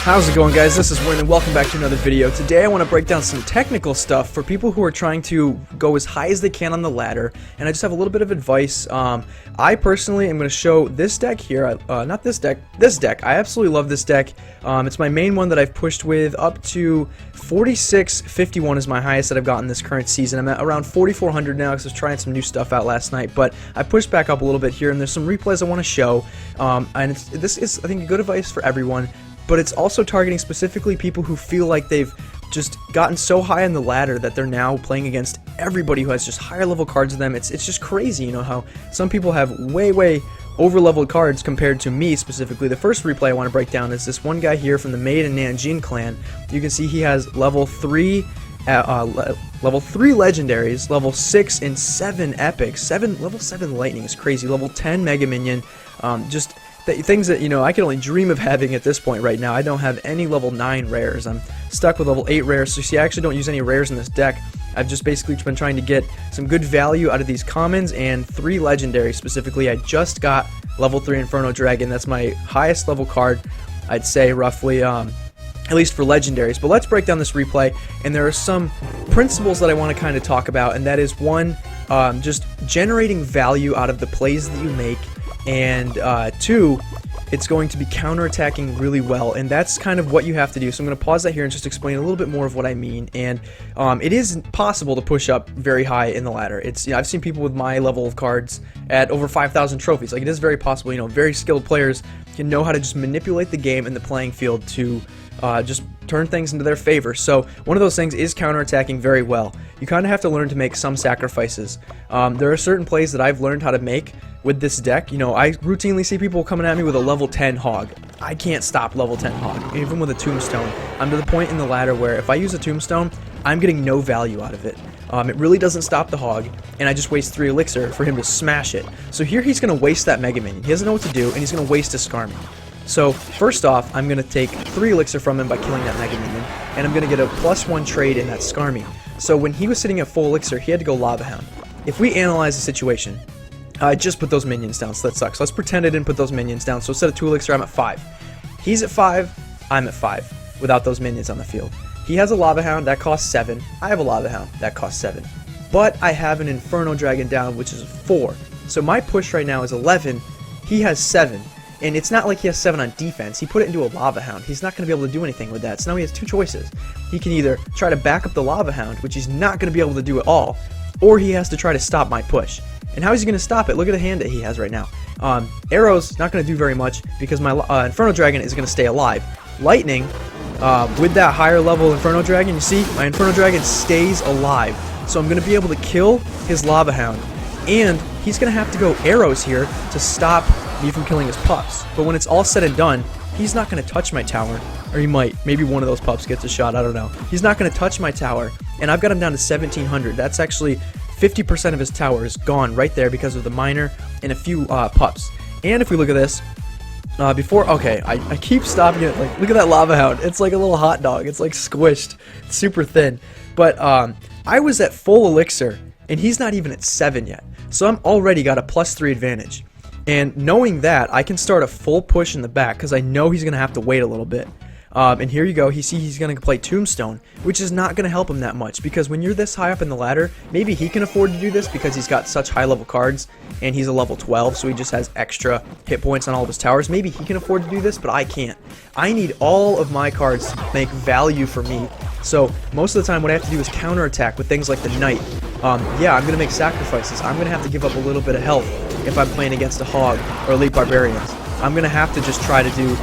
How's it going, guys? This is Win and welcome back to another video. Today I want to break down some technical stuff for people who are trying to go as high as they can on the ladder, and I just have a little bit of advice. I personally am going to show this deck here, not this deck, this deck. I absolutely love this deck. It's my main one that I've pushed with up to 4651 is my highest that I've gotten this current season. I'm at around 4400 now because I was trying some new stuff out last night, but I pushed back up a little bit here, and there's some replays I want to show, and this is, I think, good advice for everyone. But it's also targeting specifically people who feel like they've just gotten so high on the ladder that they're now playing against everybody who has just higher level cards than them. It's just crazy, you know, how some people have way over leveled cards compared to me specifically. The first replay I want to break down is this one guy here from the Maid and Nanjing clan. You can see he has level 3 legendaries, level 6 and 7 epics, level 7 lightning is crazy, level 10 mega minion, just things that, you know, I can only dream of having at this point right now. I don't have any level 9 rares. I'm stuck with level 8 rares. So see, I actually don't use any rares in this deck. I've just basically been trying to get some good value out of these commons and 3 legendaries specifically. I just got level 3 Inferno Dragon. That's my highest level card, I'd say, roughly, at least for legendaries. But let's break down this replay, and there are some principles that I want to kind of talk about, and that is one, just generating value out of the plays that you make, and 2, it's going to be counterattacking really well, and that's kind of what you have to do. So I'm going to pause that here and just explain a little bit more of what I mean. And it is possible to push up very high in the ladder. It's, you know, I've seen people with my level of cards at over 5,000 trophies. Like, it is very possible. You know, very skilled players can know how to just manipulate the game and the playing field to just turn things into their favor. So one of those things is counterattacking very well. You kind of have to learn to make some sacrifices. There are certain plays that I've learned how to make with this deck. You know, I routinely see people coming at me with a level 10 hog. I can't stop level 10 hog, even with a tombstone. I'm to the point in the ladder where if I use a tombstone, I'm getting no value out of it. It really doesn't stop the hog, and I just waste 3 elixir for him to smash it. So here he's going to waste that mega minion. He doesn't know what to do, and he's going to waste his Skarmy. So first off, I'm going to take 3 elixir from him by killing that mega minion, and I'm going to get a +1 trade in that Skarmy. So when he was sitting at full elixir, he had to go Lava Hound. If we analyze the situation, I just put those minions down, so that sucks. Let's pretend I didn't put those minions down. So instead of 2 elixir, I'm at 5. He's at 5, I'm at 5, without those minions on the field. He has a Lava Hound, that costs 7. I have a Lava Hound, that costs 7. But I have an Inferno Dragon down, which is 4. So my push right now is 11, he has 7. And it's not like he has 7 on defense. He put it into a Lava Hound. He's not going to be able to do anything with that. So now he has 2 choices. He can either try to back up the Lava Hound, which he's not going to be able to do at all, or he has to try to stop my push. And how is he going to stop it? Look at the hand that he has right now. Arrows, not going to do very much because my Inferno Dragon is going to stay alive. Lightning, with that higher level Inferno Dragon, you see, my Inferno Dragon stays alive. So I'm going to be able to kill his Lava Hound. And he's going to have to go arrows here to stop me from killing his pups. But when it's all said and done, he's not going to touch my tower. Or he might. Maybe one of those pups gets a shot. I don't know. He's not going to touch my tower. And I've got him down to 1700. That's actually 50% of his tower is gone right there because of the miner and a few pups. And if we look at this, okay, I keep stopping it. Like, look at that Lava Hound. It's like a little hot dog. It's like squished. It's super thin. But I was at full elixir, and he's not even at 7 yet. So I'm already got a +3 advantage. And knowing that, I can start a full push in the back because I know he's going to have to wait a little bit. And here you go, he's going to play Tombstone, which is not going to help him that much, because when you're this high up in the ladder, maybe he can afford to do this because he's got such high level cards, and he's a level 12, so he just has extra hit points on all of his towers. Maybe he can afford to do this, but I can't. I need all of my cards to make value for me, so most of the time what I have to do is counterattack with things like the Knight. Yeah, I'm going to make sacrifices. I'm going to have to give up a little bit of health if I'm playing against a Hog or Elite Barbarians. I'm going to have to just try to do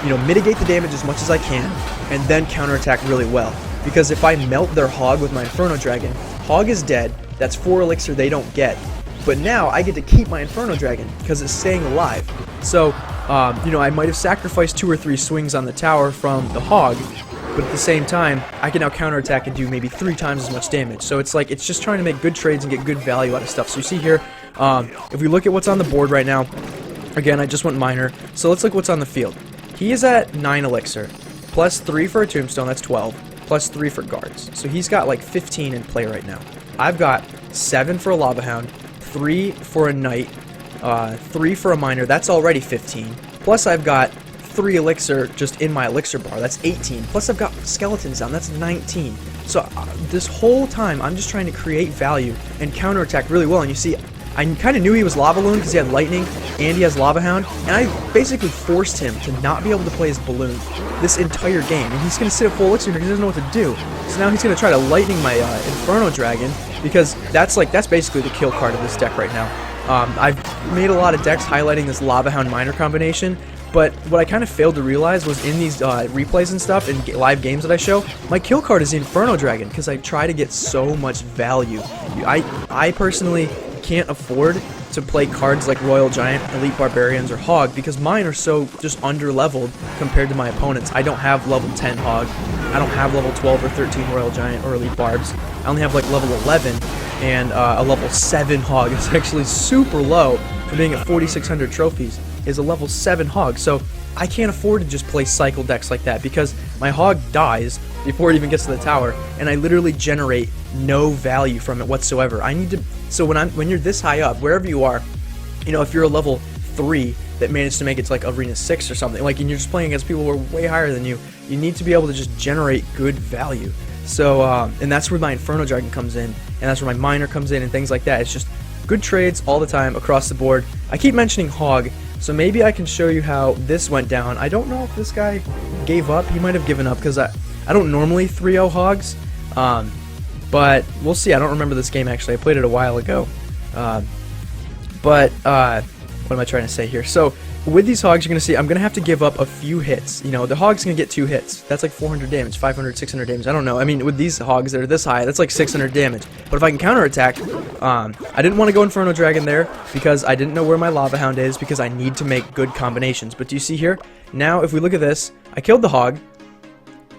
you know, mitigate the damage as much as I can, and then counterattack really well. Because if I melt their Hog with my Inferno Dragon, Hog is dead, that's 4 elixir they don't get. But now I get to keep my Inferno Dragon because it's staying alive. So, you know, I might have sacrificed 2 or 3 swings on the tower from the Hog, but at the same time, I can now counterattack and do maybe 3 times as much damage. So it's like, it's just trying to make good trades and get good value out of stuff. So you see here, if we look at what's on the board right now, again, I just went miner, so let's look what's on the field. He is at 9 elixir, +3 for a tombstone, that's 12, +3 for guards. So he's got like 15 in play right now. I've got 7 for a Lava Hound, 3 for a Knight, 3 for a miner, that's already 15. Plus I've got 3 elixir just in my elixir bar. That's 18. Plus I've got skeletons down. That's 19. So this whole time I'm just trying to create value and counterattack really well. And you see, I kind of knew he was Lava Loon because he had Lightning and he has Lava Hound, and I basically forced him to not be able to play his Balloon this entire game. And he's going to sit at full elixir because he doesn't know what to do. So now he's going to try to Lightning my Inferno Dragon, because that's basically the kill card of this deck right now. I've made a lot of decks highlighting this Lava Hound Miner combination, but what I kind of failed to realize was in these replays and stuff, and live games that I show, my kill card is the Inferno Dragon, because I try to get so much value. I personally can't afford to play cards like Royal Giant, Elite Barbarians, or Hog, because mine are so just under-leveled compared to my opponents. I don't have level 10 Hog, I don't have level 12 or 13 Royal Giant or Elite Barbs, I only have like level 11, and a level 7 Hog is actually super low for being at 4,600 trophies, is a level 7 Hog, so I can't afford to just play cycle decks like that, because my Hog dies before it even gets to the tower, and I literally generate no value from it whatsoever. I need to, so when you're this high up, wherever you are, you know, if you're a level 3 that managed to make it to like Arena 6 or something, like, and you're just playing against people who are way higher than you, you need to be able to just generate good value. So, and that's where my Inferno Dragon comes in, and that's where my Miner comes in, and things like that. It's just good trades all the time across the board. I keep mentioning Hog, so maybe I can show you how this went down. I don't know if this guy gave up. He might have given up, because I don't normally 3-0 Hogs, but we'll see. I don't remember this game, actually. I played it a while ago. What am I trying to say here? So with these Hogs, you're going to see I'm going to have to give up a few hits. You know, the Hog's going to get 2 hits. That's like 400 damage, 500, 600 damage. I don't know. I mean, with these Hogs that are this high, that's like 600 damage. But if I can counterattack, I didn't want to go Inferno Dragon there because I didn't know where my Lava Hound is, because I need to make good combinations. But do you see here? Now, if we look at this, I killed the Hog.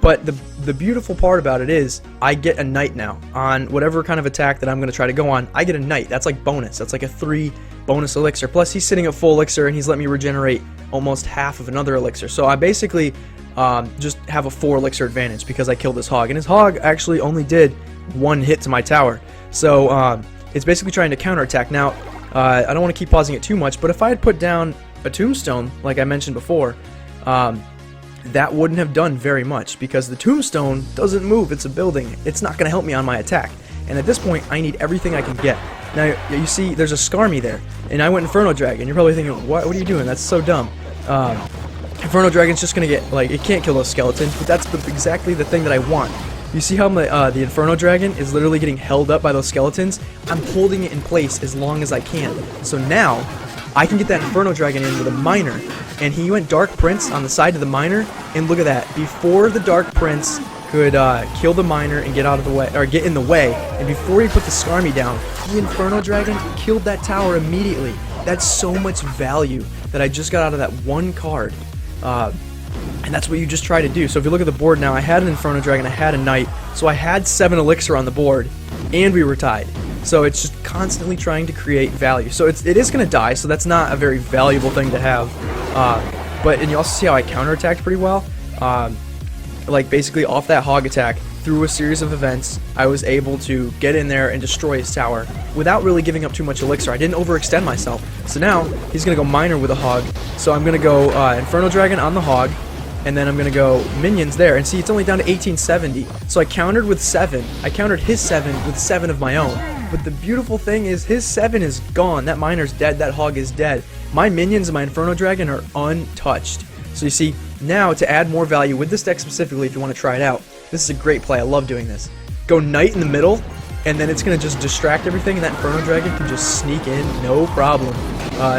But the beautiful part about it is I get a Knight now. On whatever kind of attack that I'm going to try to go on, I get a Knight. That's like bonus. That's like a 3 bonus elixir. Plus, he's sitting at full elixir, and he's letting me regenerate almost half of another elixir. So I basically just have a 4 elixir advantage because I killed this Hog. And his Hog actually only did 1 hit to my tower. So it's basically trying to counterattack. Now, I don't want to keep pausing it too much, but if I had put down a Tombstone, like I mentioned before, that wouldn't have done very much, because the Tombstone doesn't move. It's a building. It's not going to help me on my attack. And at this point, I need everything I can get. Now, you see, there's a Skarmy there, and I went Inferno Dragon. You're probably thinking, what are you doing? That's so dumb. Inferno Dragon's just going to get, like, it can't kill those skeletons, but that's exactly the thing that I want. You see how the Inferno Dragon is literally getting held up by those skeletons? I'm holding it in place as long as I can. So now, I can get that Inferno Dragon in with a Miner, and he went Dark Prince on the side of the Miner, and look at that. Before the Dark Prince could kill the Miner and get out of the way, or get in the way, and before he put the Skarmy down, the Inferno Dragon killed that tower immediately. That's so much value that I just got out of that one card. And that's what you just try to do. So if you look at the board now, I had an Inferno Dragon, I had a Knight, so I had 7 elixir on the board, and we were tied. So it's just constantly trying to create value. So it is going to die, so that's not a very valuable thing to have. And you also see how I counterattacked pretty well. Like basically off that Hog attack, through a series of events, I was able to get in there and destroy his tower without really giving up too much elixir. I didn't overextend myself. So now he's going to go Miner with a Hog. So I'm going to go Inferno Dragon on the Hog, and then I'm going to go minions there. And see, it's only down to 1870. So I countered with 7. I countered his 7 with 7 of my own. But the beautiful thing is his 7 is gone. That Miner's dead. That Hog is dead. My minions and my Inferno Dragon are untouched. So you see, now to add more value with this deck specifically, if you want to try it out, this is a great play. I love doing this. Go Knight in the middle, and then it's going to just distract everything, and that Inferno Dragon can just sneak in, no problem.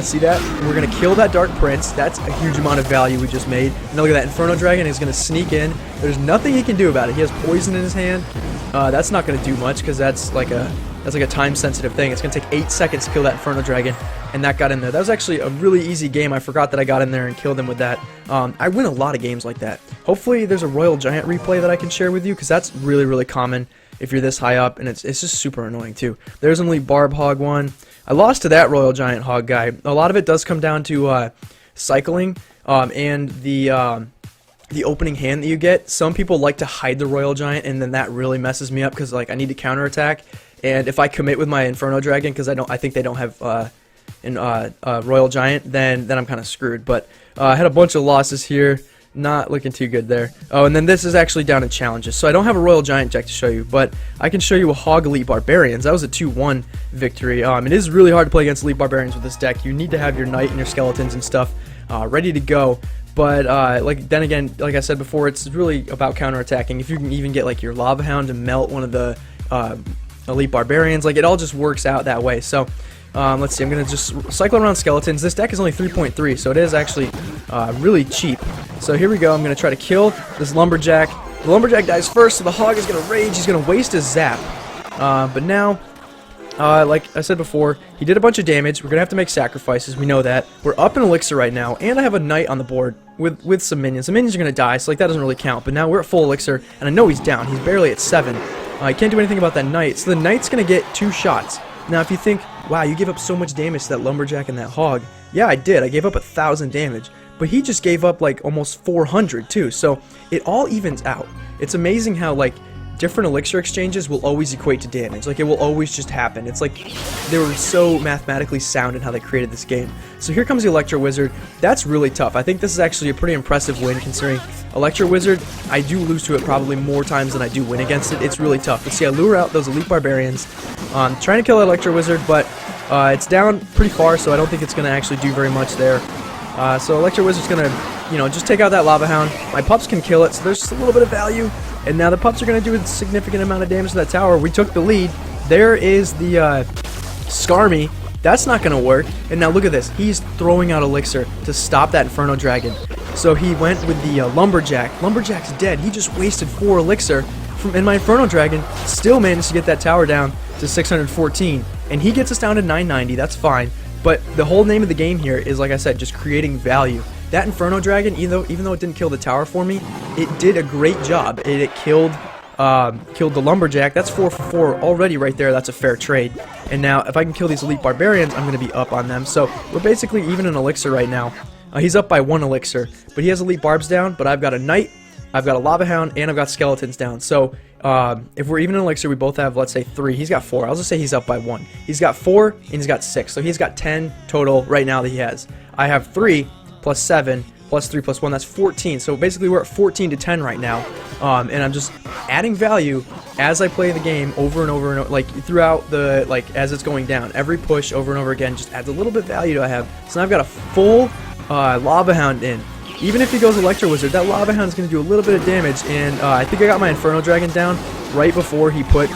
See that? We're going to kill that Dark Prince. That's a huge amount of value we just made. And look at that, Inferno Dragon is going to sneak in. There's nothing he can do about it. He has poison in his hand. That's not going to do much, because that's like a time-sensitive thing. It's going to take 8 seconds to kill that Inferno Dragon, and that got in there. That was actually a really easy game. I forgot that I got in there and killed him with that. I win a lot of games like that. Hopefully there's a Royal Giant replay that I can share with you, because that's really, really common if you're this high up, and it's just super annoying too. There's only Barb Hog one. I lost to that Royal Giant Hog guy. A lot of it does come down to cycling and the opening hand that you get. Some people like to hide the Royal Giant, and then that really messes me up, because like I need to counterattack. And if I commit with my Inferno Dragon, because I think they don't have and Royal Giant, then I'm kind of screwed. But I had a bunch of losses here. Not looking too good there. Oh, and then this is actually down in challenges. So I don't have a Royal Giant deck to show you, but I can show you a Hog Elite Barbarians. That was a 2-1 victory. It is really hard to play against Elite Barbarians with this deck. You need to have your Knight and your Skeletons and stuff ready to go. But then again, like I said before, it's really about counterattacking. If you can even get like your Lava Hound to melt one of the Elite Barbarians, like it all just works out that way. So let's see, I'm going to just cycle around Skeletons. This deck is only 3.3, so it is actually really cheap. So here we go, I'm going to try to kill this Lumberjack. The Lumberjack dies first, so the Hog is going to rage. He's going to waste his Zap. But now, like I said before, he did a bunch of damage. We're going to have to make sacrifices, we know that. We're up in Elixir right now, and I have a Knight on the board with some minions. The minions are going to die, so like that doesn't really count. But now we're at full Elixir, and I know he's down. He's barely at 7. I can't do anything about that Knight, so the Knight's going to get 2 shots. Now, if you think, wow, you gave up so much damage to that Lumberjack and that Hog. Yeah, I did. I gave up 1,000 damage. But he just gave up, like, almost 400, too. So, it all evens out. It's amazing how, like, different elixir exchanges will always equate to damage. Like, it will always just happen. It's like they were so mathematically sound in how they created this game. So here comes the Electro Wizard. That's really tough. I think this is actually a pretty impressive win, considering Electro Wizard, I do lose to it probably more times than I do win against it. It's really tough. But see, I lure out those Elite Barbarians. Trying to kill that Electro Wizard, but it's down pretty far, so I don't think it's going to actually do very much there. So Electro Wizard's going to, you know, just take out that Lava Hound. My pups can kill it, so there's just a little bit of value. And now the pups are going to do a significant amount of damage to that tower. We took the lead. There is the Skarmy. That's not going to work. And now look at this. He's throwing out Elixir to stop that Inferno Dragon. So he went with the Lumberjack. Lumberjack's dead. He just wasted 4 Elixir. And my Inferno Dragon still managed to get that tower down to 614. And he gets us down to 990. That's fine. But the whole name of the game here is, like I said, just creating value. That Inferno Dragon, even though it didn't kill the tower for me, it did a great job. It killed the Lumberjack. That's 4 for 4 already right there. That's a fair trade. And now, if I can kill these Elite Barbarians, I'm going to be up on them. So we're basically even in Elixir right now. He's up by 1 Elixir, but he has Elite Barbs down, but I've got a Knight, I've got a Lava Hound, and I've got Skeletons down. So if we're even in Elixir, we both have, let's say, 3. He's got 4. I'll just say he's up by 1. He's got 4, and he's got 6. So he's got 10 total right now that he has. I have 3 plus 7 plus 3 plus 1. That's 14. So basically, we're at 14 to 10 right now. And I'm just adding value as I play the game over and over and over, like throughout the, like as it's going down. Every push over and over again just adds a little bit of value to I have. So now I've got a full Lava Hound in. Even if he goes Electro Wizard, that Lava Hound is going to do a little bit of damage, and I think I got my Inferno Dragon down right before he put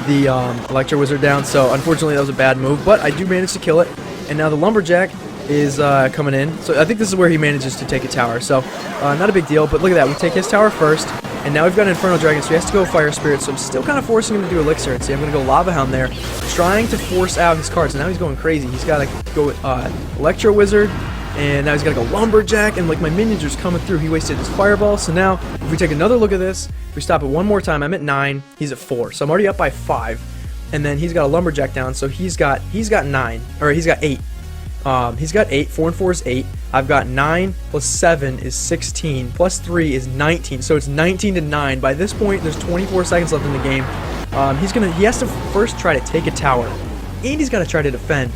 the Electro Wizard down, so unfortunately that was a bad move, but I do manage to kill it, and now the Lumberjack is coming in, so I think this is where he manages to take a tower, so not a big deal, but look at that, we take his tower first, and now we've got an Inferno Dragon, so he has to go Fire Spirit, so I'm still kind of forcing him to do Elixir, and see, I'm going to go Lava Hound there, trying to force out his cards, and now he's going crazy, he's got to go Electro Wizard, and now he's got to go Lumberjack, and like my minions are just coming through. He wasted his Fireball, so now if we take another look at this, if we stop it one more time, I'm at 9, he's at 4, so I'm already up by 5, and then he's got a Lumberjack down, so he's got 9, or he's got 8. He's got 8, 4 and 4 is 8, I've got 9 plus 7 is 16, plus 3 is 19, so it's 19 to 9. By this point, there's 24 seconds left in the game. He has to first try to take a tower, and he's got to try to defend.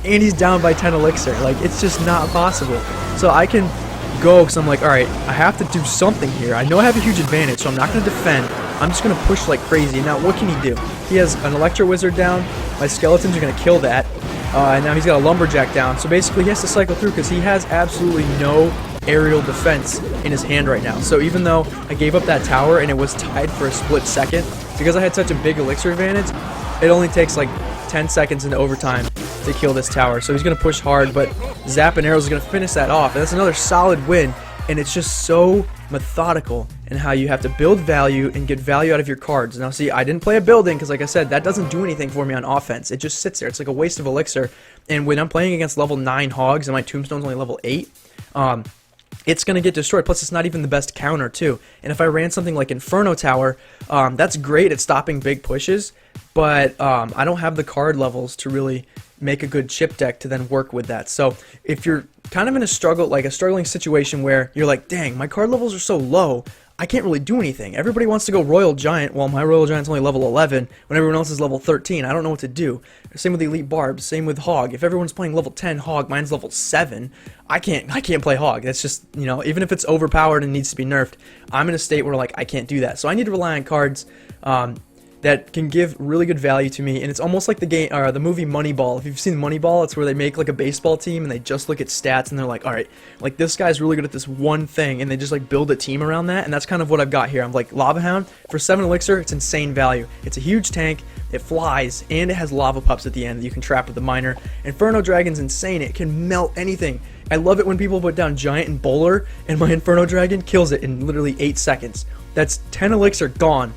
And he's down by 10 Elixir. Like, it's just not possible. So I can go, because I'm like, alright, I have to do something here. I know I have a huge advantage, so I'm not going to defend. I'm just going to push like crazy. Now, what can he do? He has an Electro Wizard down. My Skeletons are going to kill that. And now he's got a Lumberjack down. So basically, he has to cycle through, because he has absolutely no aerial defense in his hand right now. So even though I gave up that tower, and it was tied for a split second, because I had such a big Elixir advantage, it only takes like 10 seconds into overtime to kill this tower. So he's going to push hard, but Zap and Arrows is going to finish that off. And that's another solid win, and it's just so methodical in how you have to build value and get value out of your cards. Now see, I didn't play a building because, like I said, that doesn't do anything for me on offense. It just sits there. It's like a waste of Elixir. And when I'm playing against level 9 Hogs and my Tombstone's only level 8, it's going to get destroyed. Plus, it's not even the best counter, too. And if I ran something like Inferno Tower, that's great at stopping big pushes, but I don't have the card levels to really make a good chip deck to then work with that. So if you're kind of in a struggling situation where you're like, dang, my card levels are so low, I can't really do anything. Everybody wants to go Royal Giant, while my Royal Giant's only level 11, when everyone else is level 13. I don't know what to do. Same with Elite Barbs, same with Hog. If everyone's playing level 10 Hog, mine's level 7, I can't play Hog. That's just, you know, even if it's overpowered and needs to be nerfed, I'm in a state where, like, I can't do that. So I need to rely on cards that can give really good value to me, and it's almost like the game or the movie Moneyball. If you've seen Moneyball, it's where they make like a baseball team and they just look at stats and they're like, all right, like this guy's really good at this one thing, and they just like build a team around that. And that's kind of what I've got here. I'm like, Lava Hound for 7 elixir, it's insane value. It's a huge tank, it flies, and it has lava pups at the end that you can trap with the miner. Inferno Dragon's insane, it can melt anything. I love it when people put down Giant and Bowler, and my Inferno Dragon kills it in literally 8 seconds. That's 10 elixir gone.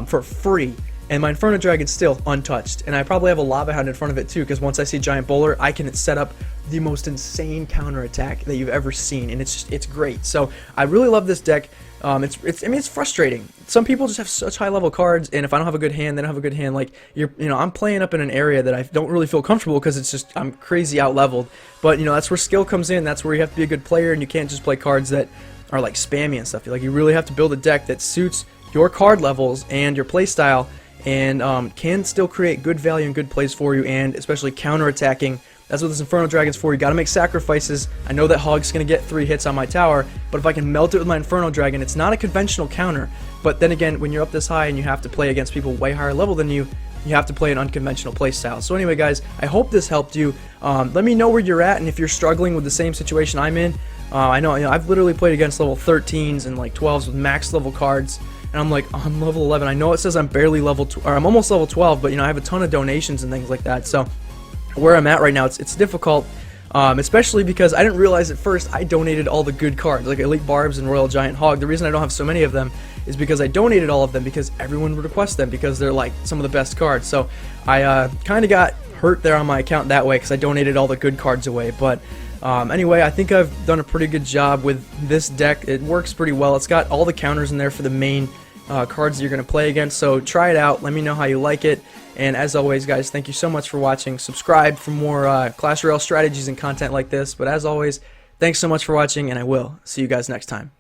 For free, and my Inferno Dragon's still untouched, and I probably have a Lava Hound in front of it too, because once I see Giant Bowler, I can set up the most insane counter attack that you've ever seen, and it's great. So I really love this deck. I mean, it's frustrating. Some people just have such high level cards, and if I don't have a good hand, they don't have a good hand. Like I'm playing up in an area that I don't really feel comfortable because it's just I'm crazy out leveled. But that's where skill comes in. That's where you have to be a good player, and you can't just play cards that are like spammy and stuff. Like you really have to build a deck that suits your card levels and your play style, and can still create good value and good plays for you, and especially counter attacking. That's what this Inferno Dragon's for. You gotta make sacrifices. I know that Hog's gonna get 3 hits on my tower, but if I can melt it with my Inferno Dragon, it's not a conventional counter. But then again, when you're up this high and you have to play against people way higher level than you, you have to play an unconventional play style. So anyway, guys, I hope this helped you. Let me know where you're at, and if you're struggling with the same situation I'm in. I know, I've literally played against level 13s and like 12s with max level cards, and I'm like, I'm level 11. I know it says I'm barely level, or I'm almost level 12, but I have a ton of donations and things like that. So where I'm at right now, it's difficult, especially because I didn't realize at first I donated all the good cards, like Elite Barbs and Royal Giant Hog. The reason I don't have so many of them is because I donated all of them because everyone would request them because they're like some of the best cards. So I kind of got hurt there on my account that way because I donated all the good cards away. But anyway, I think I've done a pretty good job with this deck. It works pretty well. It's got all the counters in there for the main cards that you're going to play against. So try it out. Let me know how you like it. And as always, guys, thank you so much for watching. Subscribe for more Clash Royale strategies and content like this. But as always, thanks so much for watching, and I will see you guys next time.